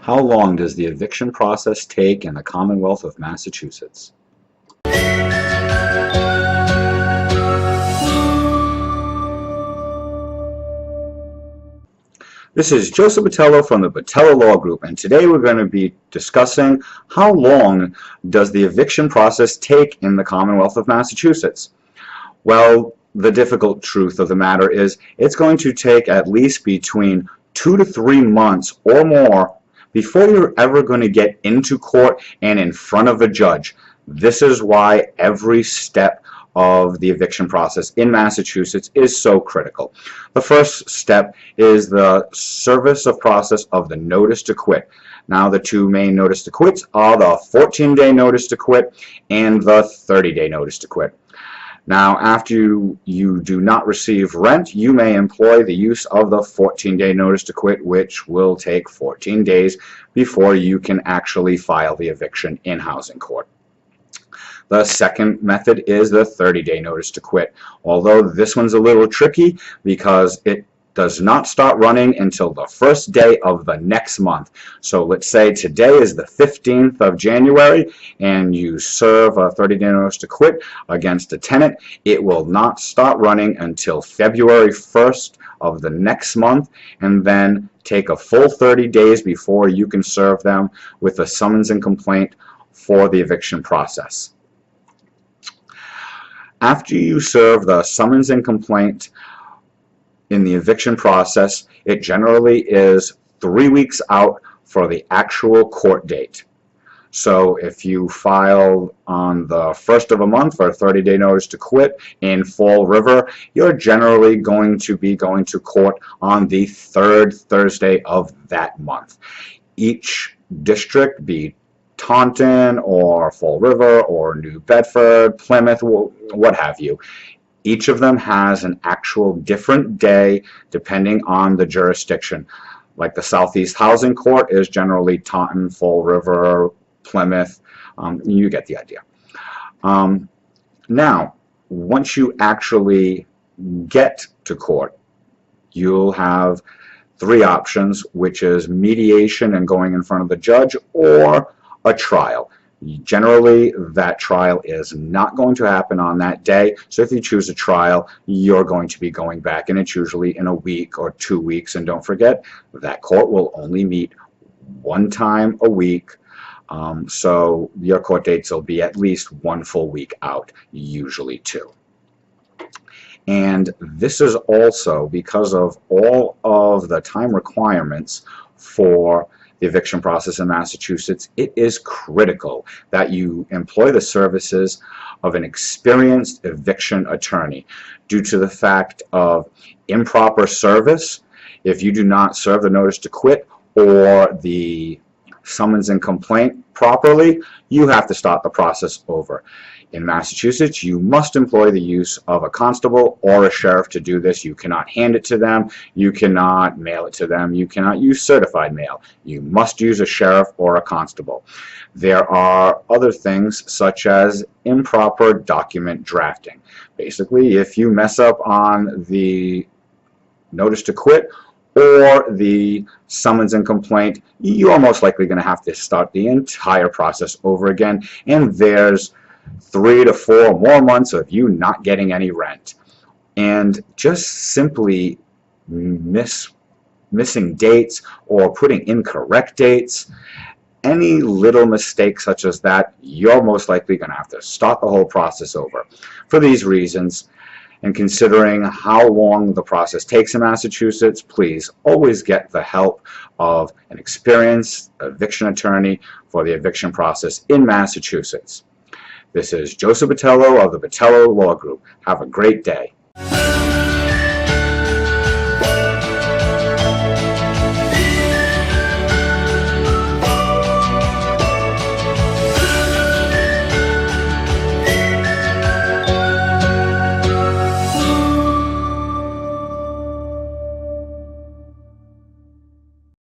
How long does the eviction process take in the Commonwealth of Massachusetts? This is Joseph Botello from the Botello Law Group, and today we're going to be discussing how long does the eviction process take in the Commonwealth of Massachusetts. Well, the difficult truth of the matter is it's going to take at least between 2 to 3 months or more before you're ever going to get into court and in front of a judge. This is why every step of the eviction process in Massachusetts is so critical. The first step is the service of process of the notice to quit. Now, the two main notice to quits are the 14-day notice to quit and the 30-day notice to quit. Now, after you do not receive rent, you may employ the use of the 14-day notice to quit, which will take 14 days before you can actually file the eviction in housing court. The second method is the 30-day notice to quit, although this one's a little tricky because it does not start running until the first day of the next month. So let's say today is the 15th of January and you serve a 30-day notice to quit against a tenant. It will not start running until February 1st of the next month, and then take a full 30 days before you can serve them with a summons and complaint for the eviction process. After you serve the summons and complaint in the eviction process, it generally is 3 weeks out for the actual court date. So if you file on the 1st of a month for a 30-day notice to quit in Fall River, you're generally going to be going to court on the 3rd Thursday of that month. Each district, be it Taunton or Fall River or New Bedford, Plymouth, what have you, each of them has an actual different day depending on the jurisdiction. Like the Southeast Housing Court is generally Taunton, Fall River, Plymouth. You get the idea. Now, once you actually get to court, you'll have 3 options, which is mediation and going in front of the judge, or a trial. Generally, that trial is not going to happen on that day, so if you choose a trial, you're going to be going back, and it's usually in a week or 2 weeks. And don't forget, that court will only meet 1 time a week, so your court dates will be at least 1 full week out, usually 2. And this is also because of all of the time requirements for the eviction process in Massachusetts. It is critical that you employ the services of an experienced eviction attorney due to the fact of improper service. If you do not serve the notice to quit or the summons and complaint properly, you have to start the process over. In Massachusetts, you must employ the use of a constable or a sheriff to do this. You cannot hand it to them. You cannot mail it to them. You cannot use certified mail. You must use a sheriff or a constable. There are other things such as improper document drafting. Basically, if you mess up on the notice to quit or the summons and complaint, you are most likely going to have to start the entire process over again, and there's 3 to 4 more months of you not getting any rent. And just simply missing dates or putting incorrect dates, any little mistake such as that, you're most likely going to have to start the whole process over. For these reasons, and considering how long the process takes in Massachusetts, please always get the help of an experienced eviction attorney for the eviction process in Massachusetts. This is Joseph Botello of the Botello Law Group. Have a great day.